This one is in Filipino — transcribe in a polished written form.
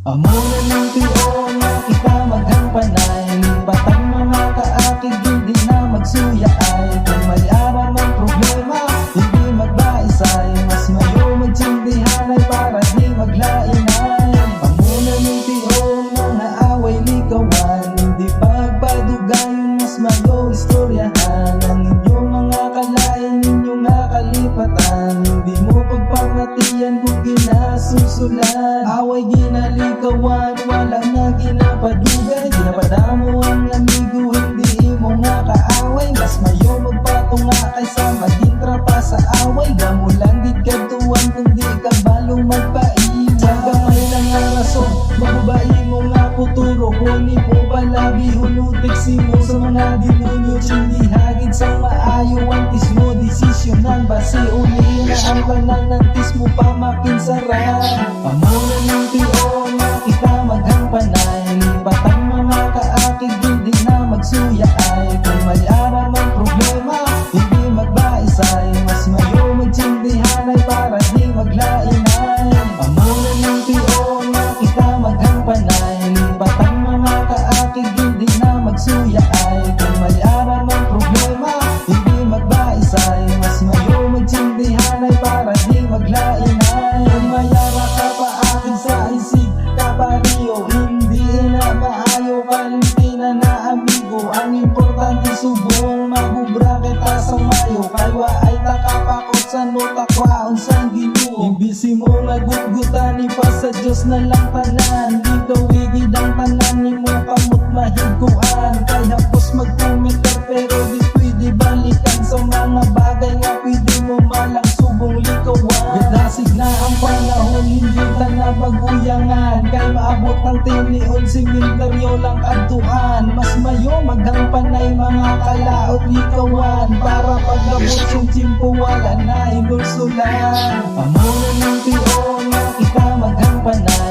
Amo na ng tiyo na kita maghampanay, batang mga kaakig hindi na magsuya ay. Kung may araw ng problema, hindi magbaisay, mas mayo magsindihan ay para di maglain ay. Amo na ng tiyo na away likawan, hindi pagpadugayon, mas mayo istoryahan. Ang inyong mga kalain, inyong nakalipatan, hindi mo pagpapatiyan kung ginasusulan. Away ginalikawan, walang na ginapadugay, ginapadamo ang amigo, hindi mo nga kaaway. Mas mayo magpatunga kaysa maging trapa sa away. Gamulan gid kadtuan kung di ka balo magpaiwan. Gamay lang nga rason, mabubayi mo nga futuro, kuni mo palabi hunutik simo sa mga demonyo. Hindi hagid sa maayo ang tismo, desisyonan base uli na ang pananantis mo pa makinsara. Amo na ng tiyo na kita maghampanay, batang mga kaakig hindi na magsuya ay. Kung may araw ng problema, hindi magbaisay, mas mayo magsindihan ay para di maglain ay. Amo na ng tiyo na kita maghampanay, batang mga kaakig hindi na magsuya ay. Kung may araw ng problema, hindi magbaisay, mas mayo magsindihan ay para di maglain ay. Kung mayara ka pa akin sa isig kapariyo, hindi na maayo kalimtina na amigo. Ang importante subong magubra kita sa mayo, kaywa ay takapakot sa notakwaon sang Ginoo. Imbisi mo naguggutan, ipa sa Diyos na lang tanan, dito wigid ang tanan ni mo kamot mahigkuan. Kay hapos magkomentar pero di pwede balikan sa mga bagay nga pwede mo malang subong likawan. Gadasig na ang panahon, hindi ta na baguyangan, kay maabot ang tinion simenteryo lang adtuan. Mas mayo maghampanay mga kalaot likawan, para pagabot yung tiyempo wala na inulsulan. Amo na ng tiyo na kita maghampanay,